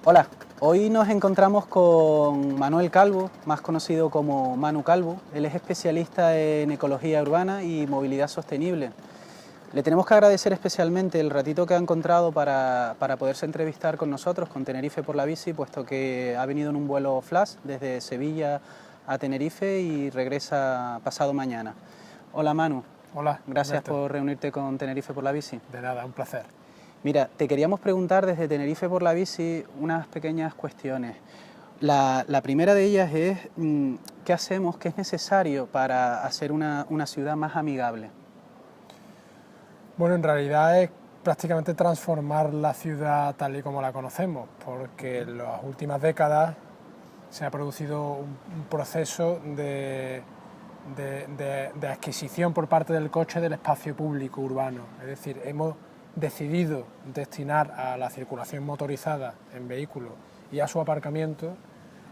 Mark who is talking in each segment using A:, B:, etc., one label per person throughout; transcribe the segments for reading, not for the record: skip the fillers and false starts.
A: Hola, hoy nos encontramos con Manuel Calvo, más conocido como Manu Calvo. Él es especialista en ecología urbana y movilidad sostenible. Le tenemos que agradecer especialmente el ratito que ha encontrado para poderse entrevistar con nosotros, con Tenerife por la Bici, puesto que ha venido en un vuelo flash desde Sevilla a Tenerife y regresa pasado mañana. Hola Manu.
B: Hola,
A: Gracias
B: Alberto.
A: por reunirte con Tenerife por la Bici.
B: De nada, un placer.
A: Mira, te queríamos preguntar desde Tenerife por la Bici unas pequeñas cuestiones. La primera de ellas es, ¿qué hacemos, qué es necesario para hacer una ciudad más amigable?
B: Bueno, en realidad es prácticamente transformar la ciudad tal y como la conocemos, porque en las últimas décadas se ha producido un proceso de adquisición por parte del coche del espacio público urbano. Es decir, hemos decidido destinar a la circulación motorizada en vehículos y a su aparcamiento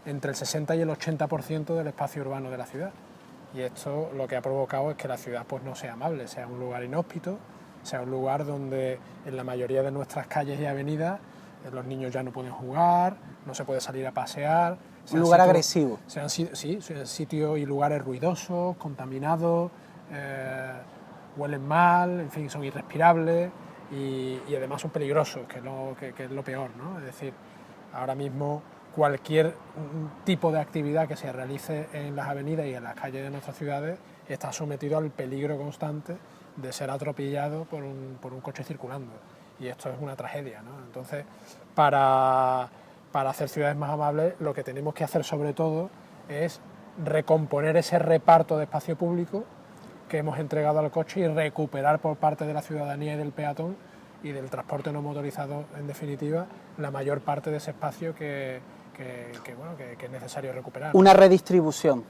B: entre el 60 y el 80% del espacio urbano de la ciudad. Y esto lo que ha provocado es que la ciudad pues, no sea amable, sea un lugar inhóspito, sea un lugar donde en la mayoría de nuestras calles y avenidas los niños ya no pueden jugar, no se puede salir a pasear.
A: Un lugar agresivo.
B: Sean sitios y lugares ruidosos, contaminados, huelen mal, en fin, son irrespirables y además son peligrosos, que es lo peor, ¿no? Es decir, ahora mismo cualquier tipo de actividad que se realice en las avenidas y en las calles de nuestras ciudades está sometido al peligro constante de ser atropellado por un coche circulando. Y esto es una tragedia, ¿no? Entonces, para hacer ciudades más amables, lo que tenemos que hacer sobre todo es recomponer ese reparto de espacio público que hemos entregado al coche y recuperar por parte de la ciudadanía y del peatón y del transporte no motorizado, en definitiva, la mayor parte de ese espacio que es necesario recuperar.
A: Una redistribución.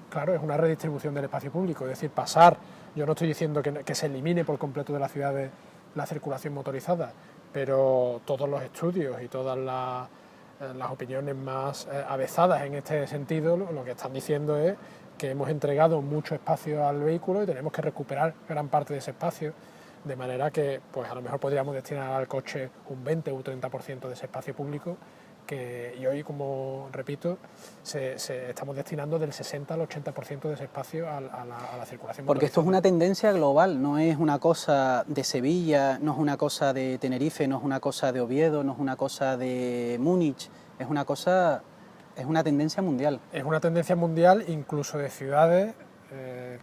B: Claro, es una redistribución del espacio público, es decir, pasar, yo no estoy diciendo que se elimine por completo de la ciudad la circulación motorizada, pero todos los estudios y todas las opiniones más avezadas en este sentido lo que están diciendo es que hemos entregado mucho espacio al vehículo y tenemos que recuperar gran parte de ese espacio, de manera que pues a lo mejor podríamos destinar al coche un 20 o un 30% de ese espacio público, y hoy, como repito, estamos destinando del 60 al 80% de ese espacio a la circulación motorizada.
A: Porque esto es una tendencia global, no es una cosa de Sevilla, no es una cosa de Tenerife, no es una cosa de Oviedo, no es una cosa de Múnich, es una tendencia mundial.
B: Es una tendencia mundial, incluso de ciudades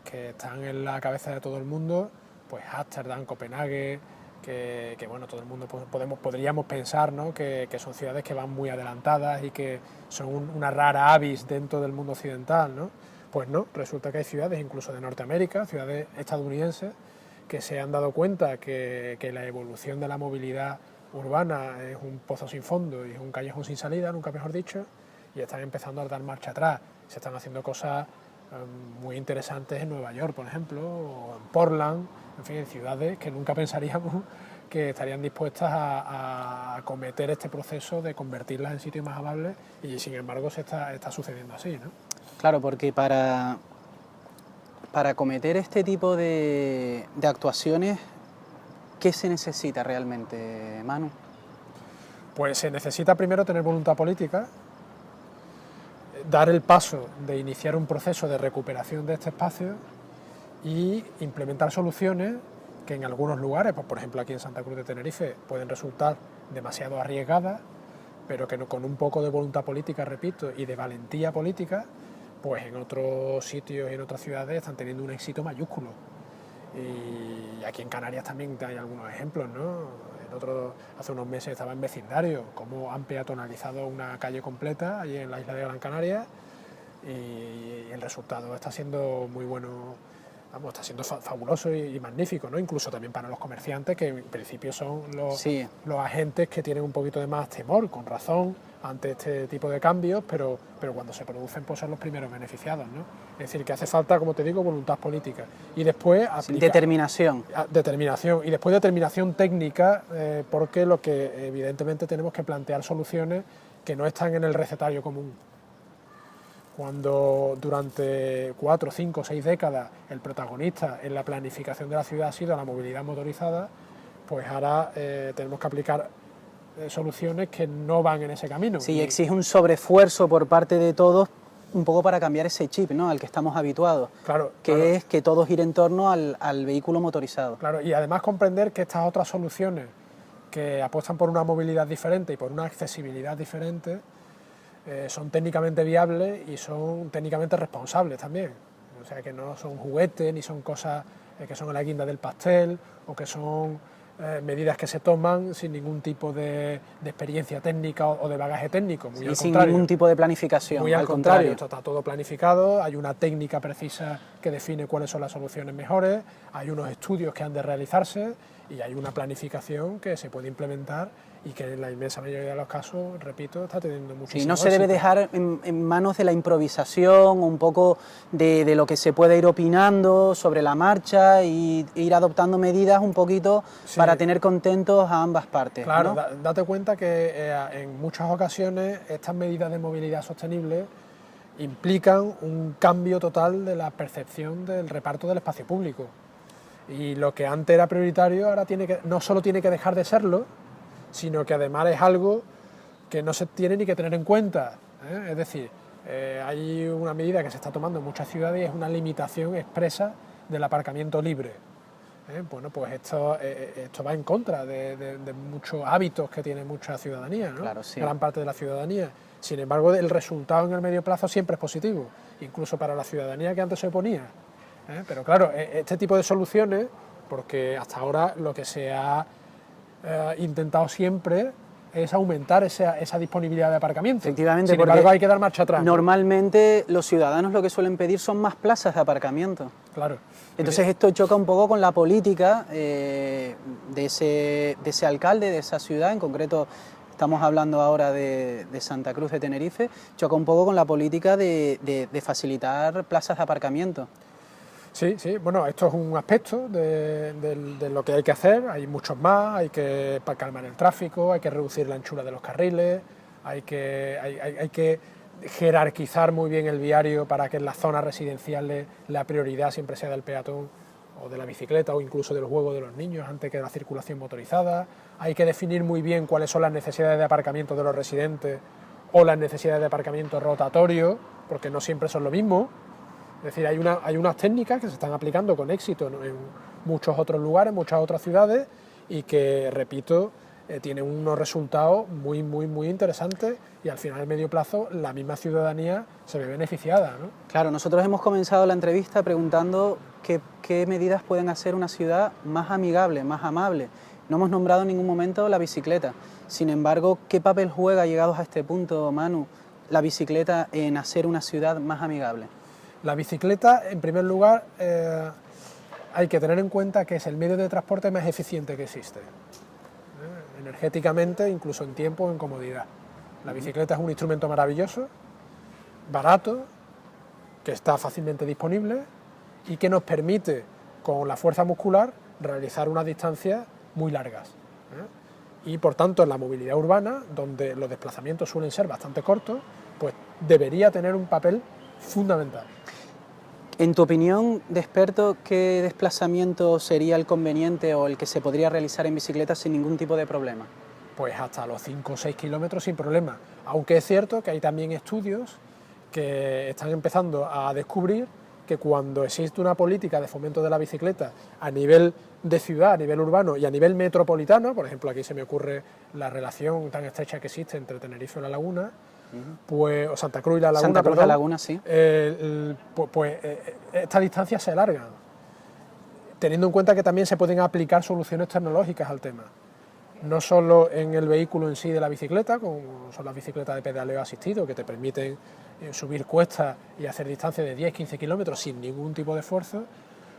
B: que están en la cabeza de todo el mundo, pues Ámsterdam, Copenhague, que bueno, todo el mundo podríamos pensar, ¿no?, que son ciudades que van muy adelantadas y que son una rara avis dentro del mundo occidental, ¿no? Pues no, resulta que hay ciudades, incluso de Norteamérica, ciudades estadounidenses, que se han dado cuenta que la evolución de la movilidad urbana es un pozo sin fondo y es un callejón sin salida, nunca mejor dicho, y están empezando a dar marcha atrás. Se están haciendo cosas muy interesantes en Nueva York, por ejemplo, o en Portland, en fin, en ciudades que nunca pensaríamos que estarían dispuestas a acometer este proceso de convertirlas en sitios más amables, y sin embargo está sucediendo así, ¿no?
A: Claro, porque para acometer este tipo de actuaciones, ¿qué se necesita realmente, Manu?
B: Pues se necesita primero tener voluntad política, dar el paso de iniciar un proceso de recuperación de este espacio y implementar soluciones que en algunos lugares, pues por ejemplo aquí en Santa Cruz de Tenerife, pueden resultar demasiado arriesgadas, pero que con un poco de voluntad política, repito, y de valentía política, pues en otros sitios y en otras ciudades están teniendo un éxito mayúsculo. Y aquí en Canarias también hay algunos ejemplos, ¿no? Hace unos meses estaba en Vecindario, cómo han peatonalizado una calle completa allí en la isla de Gran Canaria, y el resultado está siendo muy bueno, vamos, está siendo fabuloso y magnífico, ¿no? Incluso también para los comerciantes, que en principio son los agentes que tienen un poquito de más temor, con razón, ante este tipo de cambios, pero cuando se producen pues son los primeros beneficiados, ¿no? Es decir, que hace falta, como te digo, voluntad política. Y después...
A: Determinación.
B: Determinación. Y después determinación técnica, porque lo que evidentemente tenemos que plantear soluciones que no están en el recetario común. Cuando durante 4, 5, 6 décadas el protagonista en la planificación de la ciudad ha sido la movilidad motorizada, pues ahora tenemos que aplicar soluciones que no van en ese camino.
A: Sí, exige un sobreesfuerzo por parte de todos, un poco para cambiar ese chip, ¿no?, al que estamos habituados,
B: claro,
A: que es que todos ir en torno al vehículo motorizado.
B: Claro, y además comprender que estas otras soluciones que apuestan por una movilidad diferente y por una accesibilidad diferente son técnicamente viables y son técnicamente responsables también. O sea, que no son juguetes ni son cosas que son a la guinda del pastel o que son medidas que se toman sin ningún tipo de experiencia técnica o de bagaje técnico. Muy al
A: sin
B: contrario.
A: Ningún tipo de planificación.
B: Muy al contrario, esto está todo planificado, hay una técnica precisa que define cuáles son las soluciones mejores, hay unos estudios que han de realizarse y hay una planificación que se puede implementar y que en la inmensa mayoría de los casos, repito, está teniendo muchísimo
A: Sí, no se
B: éxito.
A: debe dejar en manos de la improvisación, un poco de lo que se puede ir opinando sobre la marcha y ir adoptando medidas un poquito para tener contentos a ambas partes.
B: Claro,
A: ¿no?
B: Date cuenta que en muchas ocasiones estas medidas de movilidad sostenible implican un cambio total de la percepción del reparto del espacio público. Y lo que antes era prioritario ahora no solo tiene que dejar de serlo, sino que además es algo que no se tiene ni que tener en cuenta. Es decir, hay una medida que se está tomando en muchas ciudades y es una limitación expresa del aparcamiento libre. Bueno, pues esto va en contra de muchos hábitos que tiene mucha ciudadanía, ¿no?
A: Claro, sí.
B: Gran parte de la ciudadanía. Sin embargo, el resultado en el medio plazo siempre es positivo, incluso para la ciudadanía que antes se oponía. Pero claro, este tipo de soluciones, porque hasta ahora lo que se ha intentado siempre es aumentar esa disponibilidad de aparcamiento.
A: Efectivamente,
B: sin embargo hay que dar marcha atrás.
A: Normalmente los ciudadanos lo que suelen pedir son más plazas de aparcamiento.
B: Claro.
A: Entonces esto choca un poco con la política de ese alcalde, de esa ciudad, en concreto estamos hablando ahora de Santa Cruz de Tenerife, choca un poco con la política de facilitar plazas de aparcamiento.
B: Sí, bueno, esto es un aspecto de lo que hay que hacer, hay muchos más, hay que calmar el tráfico, hay que reducir la anchura de los carriles, hay que jerarquizar muy bien el viario para que en las zonas residenciales la prioridad siempre sea del peatón o de la bicicleta o incluso del juego de los niños antes que de la circulación motorizada, hay que definir muy bien cuáles son las necesidades de aparcamiento de los residentes o las necesidades de aparcamiento rotatorio, porque no siempre son lo mismo. Es decir, hay unas técnicas que se están aplicando con éxito en muchos otros lugares, muchas otras ciudades y que, repito, tienen unos resultados muy interesantes y al final, a medio plazo, la misma ciudadanía se ve beneficiada, ¿no?
A: Claro, nosotros hemos comenzado la entrevista preguntando qué medidas pueden hacer una ciudad más amigable, más amable. No hemos nombrado en ningún momento la bicicleta. Sin embargo, ¿qué papel juega, llegados a este punto, Manu, la bicicleta en hacer una ciudad más amigable?
B: La bicicleta, en primer lugar, hay que tener en cuenta que es el medio de transporte más eficiente que existe, energéticamente, incluso en tiempo, en comodidad. La bicicleta es un instrumento maravilloso, barato, que está fácilmente disponible y que nos permite, con la fuerza muscular, realizar unas distancias muy largas. Y, por tanto, en la movilidad urbana, donde los desplazamientos suelen ser bastante cortos, pues debería tener un papel fundamental.
A: En tu opinión de experto, ¿qué desplazamiento sería el conveniente o el que se podría realizar en bicicleta sin ningún tipo de problema?
B: Pues hasta los 5 o 6 kilómetros sin problema, aunque es cierto que hay también estudios que están empezando a descubrir que cuando existe una política de fomento de la bicicleta a nivel de ciudad, a nivel urbano y a nivel metropolitano, por ejemplo aquí se me ocurre la relación tan estrecha que existe entre Tenerife y La Laguna, pues, o Santa Cruz y La Laguna,
A: Santa Cruz y La Laguna, sí.
B: Estas distancias se alargan, teniendo en cuenta que también se pueden aplicar soluciones tecnológicas al tema, no solo en el vehículo en sí de la bicicleta, como son las bicicletas de pedaleo asistido, que te permiten subir cuestas y hacer distancias de 10-15 kilómetros sin ningún tipo de esfuerzo,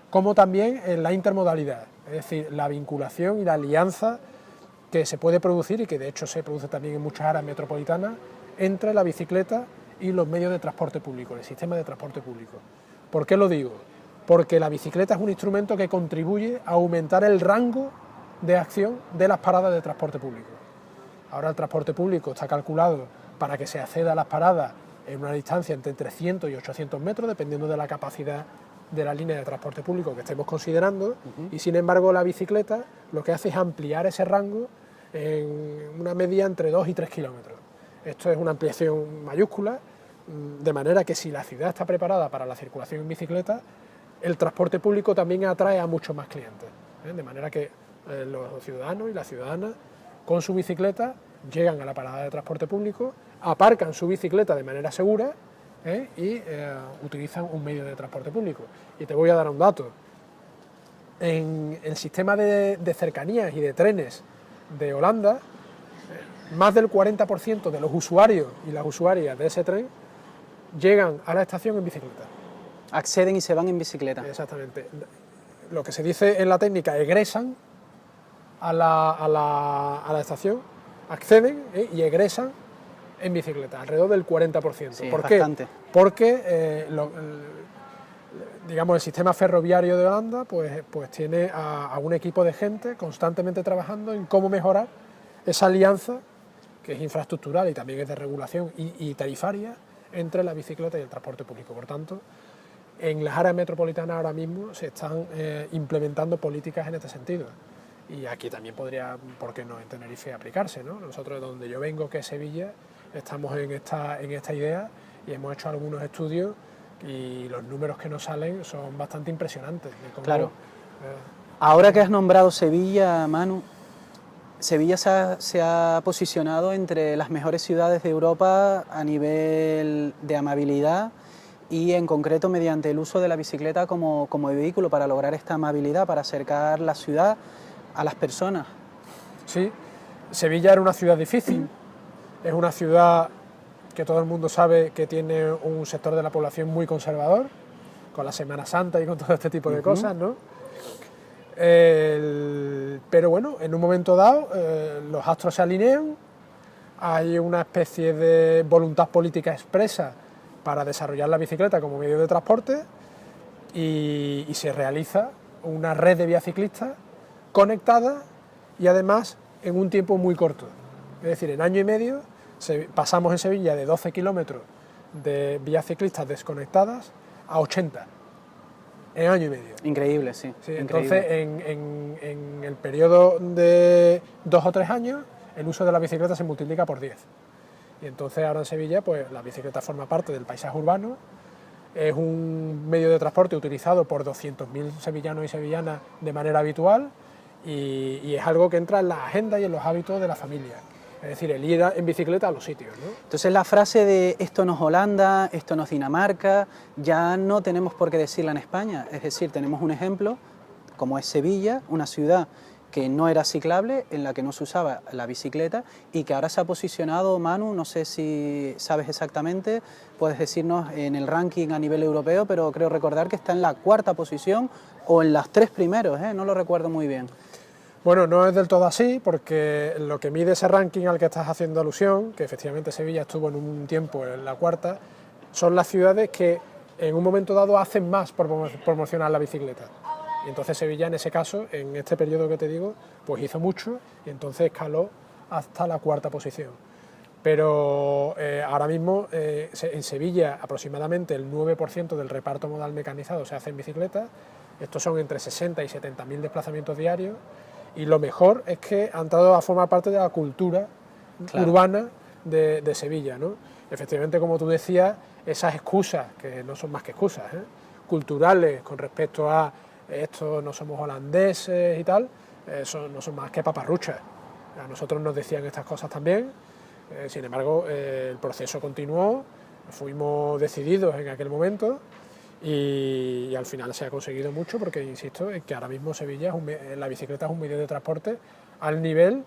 B: como también en la intermodalidad, es decir, la vinculación y la alianza que se puede producir y que de hecho se produce también en muchas áreas metropolitanas entre la bicicleta y los medios de transporte público, el sistema de transporte público. ¿Por qué lo digo? Porque la bicicleta es un instrumento que contribuye a aumentar el rango de acción de las paradas de transporte público. Ahora el transporte público está calculado para que se acceda a las paradas en una distancia entre 300 y 800 metros, dependiendo de la capacidad de la línea de transporte público que estemos considerando, y sin embargo la bicicleta lo que hace es ampliar ese rango en una media entre 2 y 3 kilómetros. Esto es una ampliación mayúscula, de manera que si la ciudad está preparada para la circulación en bicicleta, el transporte público también atrae a muchos más clientes, de manera que los ciudadanos y las ciudadanas con su bicicleta llegan a la parada de transporte público, aparcan su bicicleta de manera segura y utilizan un medio de transporte público. Y te voy a dar un dato. En el sistema de cercanías y de trenes de Holanda, más del 40% de los usuarios y las usuarias de ese tren llegan a la estación en bicicleta.
A: Acceden y se van en bicicleta.
B: Exactamente. Lo que se dice en la técnica, egresan a la estación, acceden y egresan en bicicleta, alrededor del 40%.
A: Sí,
B: ¿Por qué?
A: bastante.
B: Porque digamos, el sistema ferroviario de Holanda pues tiene a un equipo de gente constantemente trabajando en cómo mejorar esa alianza, que es infraestructural y también es de regulación y tarifaria, entre la bicicleta y el transporte público. Por tanto, en las áreas metropolitanas ahora mismo se están implementando políticas en este sentido. Y aquí también podría, ¿por qué no?, en Tenerife aplicarse, ¿no? Nosotros, de donde yo vengo, que es Sevilla, estamos en esta idea y hemos hecho algunos estudios y los números que nos salen son bastante impresionantes. De cómo,
A: claro. Ahora que has nombrado Sevilla, Manu, Sevilla se ha posicionado entre las mejores ciudades de Europa a nivel de amabilidad y en concreto mediante el uso de la bicicleta como vehículo para lograr esta amabilidad, para acercar la ciudad a las personas.
B: Sí, Sevilla era una ciudad difícil, es una ciudad que todo el mundo sabe que tiene un sector de la población muy conservador, con la Semana Santa y con todo este tipo de cosas, ¿no? Pero bueno, en un momento dado los astros se alinean, hay una especie de voluntad política expresa para desarrollar la bicicleta como medio de transporte y se realiza una red de vías ciclistas conectadas y además en un tiempo muy corto. Es decir, en año y medio pasamos en Sevilla de 12 kilómetros de vías ciclistas desconectadas a 80 en año y medio.
A: Increíble, sí.
B: Entonces, en el periodo de 2 o 3 años, el uso de la bicicleta se multiplica por 10. Y entonces ahora en Sevilla, pues la bicicleta forma parte del paisaje urbano, es un medio de transporte utilizado por 200.000 sevillanos y sevillanas de manera habitual y es algo que entra en la agenda y en los hábitos de la familia. Es decir, el ir en bicicleta a los sitios, ¿no?
A: Entonces la frase de esto no es Holanda, esto no es Dinamarca, ya no tenemos por qué decirla en España. Es decir, tenemos un ejemplo, como es Sevilla, una ciudad que no era ciclable, en la que no se usaba la bicicleta y que ahora se ha posicionado, Manu, no sé si sabes exactamente, puedes decirnos en el ranking a nivel europeo, pero creo recordar que está en la 4ª posición o en las 3 primeros, no lo recuerdo muy bien.
B: Bueno, no es del todo así, porque lo que mide ese ranking al que estás haciendo alusión, que efectivamente Sevilla estuvo en un tiempo en la 4ª, son las ciudades que en un momento dado hacen más por promocionar la bicicleta. Y entonces Sevilla, en ese caso, en este periodo que te digo, pues hizo mucho y entonces escaló hasta la 4ª posición. Pero ahora mismo en Sevilla aproximadamente el 9% del reparto modal mecanizado se hace en bicicleta. Estos son entre 60 y 70.000 desplazamientos diarios. Y lo mejor es que han entrado a formar parte de la cultura urbana de Sevilla, ¿no? Efectivamente, como tú decías, esas excusas, que no son más que excusas, culturales con respecto a esto no somos holandeses y tal, no son más que paparruchas. A nosotros nos decían estas cosas también, sin embargo, el proceso continuó, fuimos decididos en aquel momento. Y al final se ha conseguido mucho porque, insisto, en que ahora mismo Sevilla la bicicleta es un medio de transporte al nivel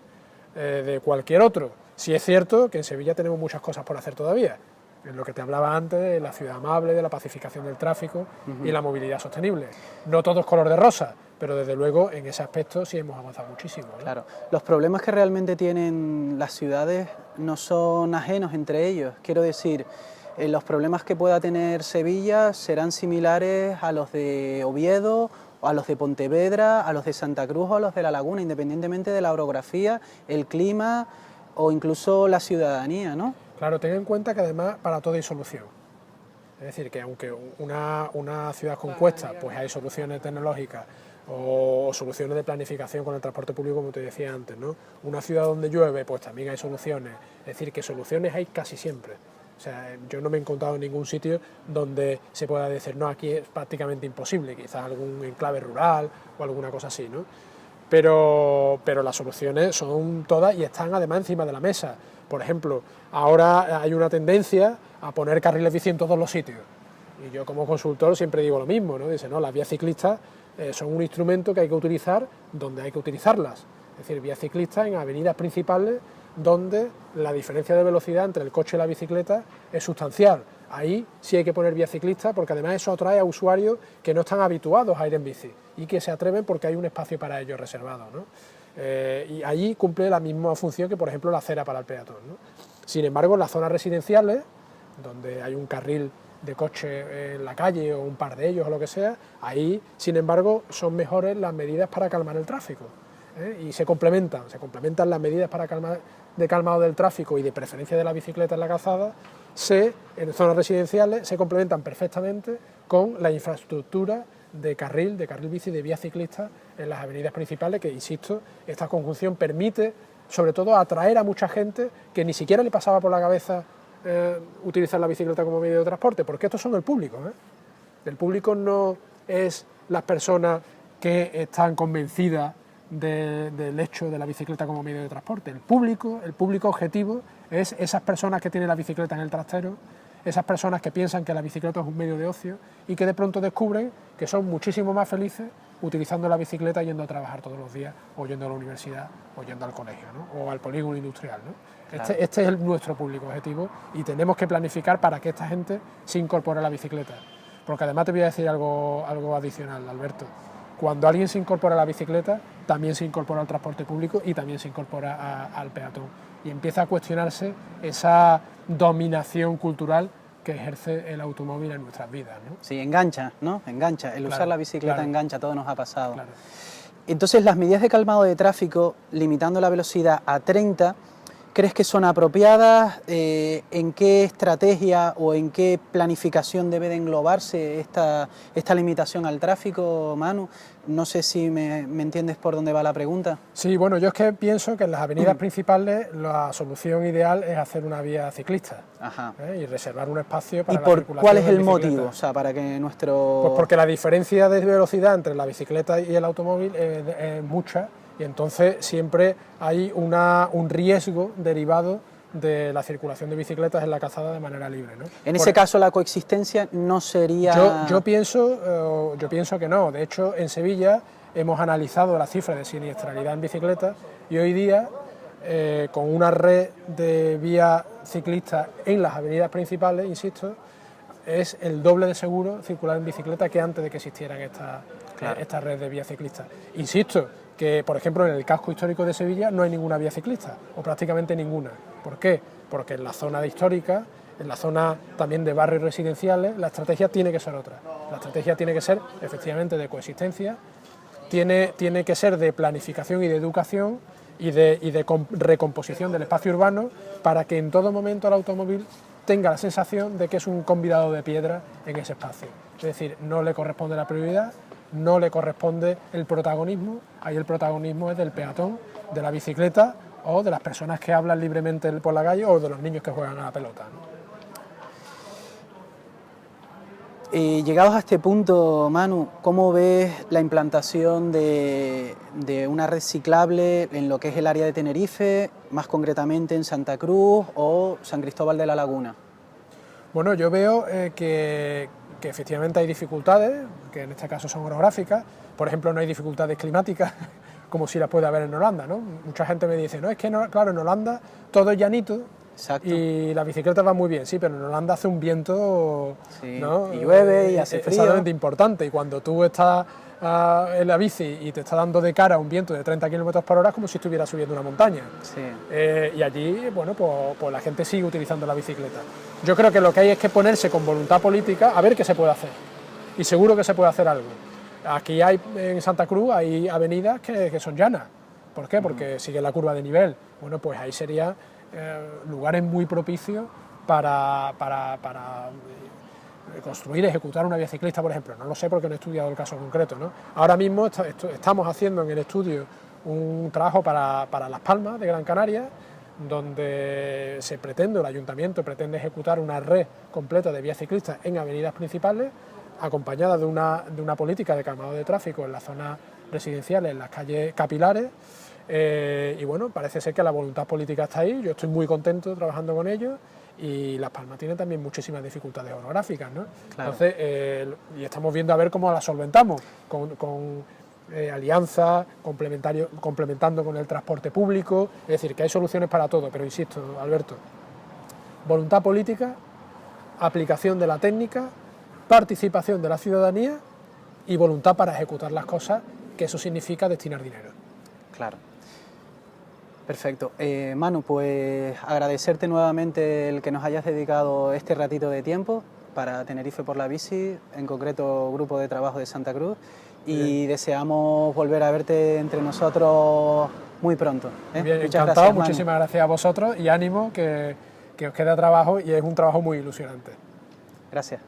B: de cualquier otro. Sí es cierto que en Sevilla tenemos muchas cosas por hacer todavía, en lo que te hablaba antes de la ciudad amable, de la pacificación del tráfico y la movilidad sostenible. No todo es color de rosa, pero desde luego en ese aspecto sí hemos avanzado muchísimo, ¿no?
A: Claro, los problemas que realmente tienen las ciudades no son ajenos entre ellos, quiero decir, los problemas que pueda tener Sevilla serán similares a los de Oviedo, a los de Pontevedra, a los de Santa Cruz o a los de La Laguna, independientemente de la orografía, el clima o incluso la ciudadanía, ¿no?
B: Claro, ten en cuenta que además para todo hay solución. Es decir, que aunque una ciudad con cuesta, pues hay soluciones tecnológicas o soluciones de planificación con el transporte público, como te decía antes, ¿no? Una ciudad donde llueve, pues también hay soluciones, es decir, que soluciones hay casi siempre. O sea, yo no me he encontrado en ningún sitio donde se pueda decir, no, aquí es prácticamente imposible, quizás algún enclave rural o alguna cosa así, ¿no? Pero las soluciones son todas y están además encima de la mesa. Por ejemplo, ahora hay una tendencia a poner carriles bici en todos los sitios. Y yo como consultor siempre digo lo mismo, ¿no? Dice, no, las vías ciclistas son un instrumento que hay que utilizar donde hay que utilizarlas. Es decir, vías ciclistas en avenidas principales donde la diferencia de velocidad entre el coche y la bicicleta es sustancial. Ahí sí hay que poner vía ciclista porque además eso atrae a usuarios que no están habituados a ir en bici y que se atreven porque hay un espacio para ellos reservado, ¿no? Y allí cumple la misma función que, por ejemplo, la acera para el peatón, ¿no? Sin embargo, en las zonas residenciales, donde hay un carril de coche en la calle o un par de ellos o lo que sea, ahí, sin embargo, son mejores las medidas para calmar el tráfico, y se complementan las medidas para calmado del tráfico y de preferencia de la bicicleta en la calzada, en zonas residenciales se complementan perfectamente con la infraestructura de carril bici, de vía ciclista en las avenidas principales, que, insisto, esta conjunción permite, sobre todo, atraer a mucha gente que ni siquiera le pasaba por la cabeza utilizar la bicicleta como medio de transporte, porque estos son el público, El público no es las personas que están convencidas del hecho de la bicicleta como medio de transporte. El público objetivo es esas personas que tienen la bicicleta en el trastero, esas personas que piensan que la bicicleta es un medio de ocio y que de pronto descubren que son muchísimo más felices utilizando la bicicleta yendo a trabajar todos los días, o yendo a la universidad, o yendo al colegio, ¿no? O al polígono industrial, ¿no? Claro. Este es nuestro público objetivo y tenemos que planificar para que esta gente se incorpore a la bicicleta. Porque además te voy a decir algo adicional, Alberto. Cuando alguien se incorpora a la bicicleta, también se incorpora al transporte público y también se incorpora al peatón. Y empieza a cuestionarse esa dominación cultural que ejerce el automóvil en nuestras vidas, ¿no?
A: Sí, engancha, ¿no? Engancha. El usar la bicicleta engancha, todo nos ha pasado.
B: Claro.
A: Entonces, las medidas de calmado de tráfico, limitando la velocidad a 30, ¿crees que son apropiadas? ¿En qué estrategia o en qué planificación debe de englobarse esta limitación al tráfico, Manu? No sé si me entiendes por dónde va la pregunta.
B: Sí, bueno, yo es que pienso que en las avenidas principales la solución ideal es hacer una vía ciclista.
A: Ajá.
B: Y reservar un espacio para
A: la circulación. ¿Y cuál es el motivo? O sea, para que nuestro...
B: Pues porque la diferencia de velocidad entre la bicicleta y el automóvil es mucha. Y entonces siempre hay un riesgo derivado de la circulación de bicicletas en la calzada de manera libre, ¿no?
A: En ese caso la coexistencia no sería...
B: Yo pienso que no. De hecho, en Sevilla hemos analizado las cifras de siniestralidad en bicicletas y hoy día, con una red de vía ciclista en las avenidas principales, insisto, es el doble de seguro circular en bicicleta que antes de que existieran esta red de vía ciclista. Insisto que, por ejemplo, en el casco histórico de Sevilla no hay ninguna vía ciclista, o prácticamente ninguna. ¿Por qué? Porque en la zona histórica, en la zona también de barrios residenciales, la estrategia tiene que ser otra. La estrategia tiene que ser, efectivamente, de coexistencia, tiene que ser de planificación y de educación y de recomposición del espacio urbano, para que en todo momento el automóvil tenga la sensación de que es un convidado de piedra en ese espacio. Es decir, no le corresponde la prioridad, no le corresponde el protagonismo, ahí el protagonismo es del peatón, de la bicicleta o de las personas que hablan libremente por la calle o de los niños que juegan a la pelota, ¿no?
A: Llegados a este punto, Manu, ¿cómo ves la implantación de una red ciclable en lo que es el área de Tenerife, más concretamente en Santa Cruz o San Cristóbal de la Laguna?
B: Bueno, yo veo que efectivamente hay dificultades, que en este caso son orográficas. Por ejemplo, no hay dificultades climáticas, como si las puede haber en Holanda, ¿no? Mucha gente me dice, no, es que claro, en Holanda todo es llanito. Exacto. Y la bicicleta va muy bien, sí, pero en Holanda hace un viento, sí, ¿no?
A: Y llueve y hace frío.
B: Exageradamente importante, y cuando tú estás en la bici y te está dando de cara un viento de 30 km por hora, es como si estuvieras subiendo una montaña.
A: Sí.
B: Y allí, bueno, pues la gente sigue utilizando la bicicleta. Yo creo que lo que hay es que ponerse con voluntad política a ver qué se puede hacer. Y seguro que se puede hacer algo. Aquí en Santa Cruz hay avenidas que son llanas. ¿Por qué? Porque sigue la curva de nivel. Bueno, pues ahí serían lugares muy propicios para construir, ejecutar una vía ciclista, por ejemplo. No lo sé porque no he estudiado el caso concreto, ¿no? Ahora mismo estamos haciendo en el estudio un trabajo para Las Palmas de Gran Canaria, donde el ayuntamiento pretende ejecutar una red completa de vías ciclistas en avenidas principales, acompañada de una política de calmado de tráfico en las zonas residenciales, en las calles capilares, y bueno, parece ser que la voluntad política está ahí. Yo estoy muy contento trabajando con ellos, y Las Palmas tiene también muchísimas dificultades orográficas, ¿no? Claro. Entonces, y estamos viendo a ver cómo las solventamos, con alianzas, complementando con el transporte público. Es decir, que hay soluciones para todo, pero insisto, Alberto, voluntad política, aplicación de la técnica, participación de la ciudadanía y voluntad para ejecutar las cosas, que eso significa destinar dinero.
A: Claro. Perfecto. Manu, pues agradecerte nuevamente el que nos hayas dedicado este ratito de tiempo para Tenerife por la bici, en concreto Grupo de Trabajo de Santa Cruz, y deseamos volver a verte entre nosotros muy pronto.
B: Bien, muchas encantado, gracias, muchísimas gracias a vosotros y ánimo, que os queda trabajo y es un trabajo muy ilusionante.
A: Gracias.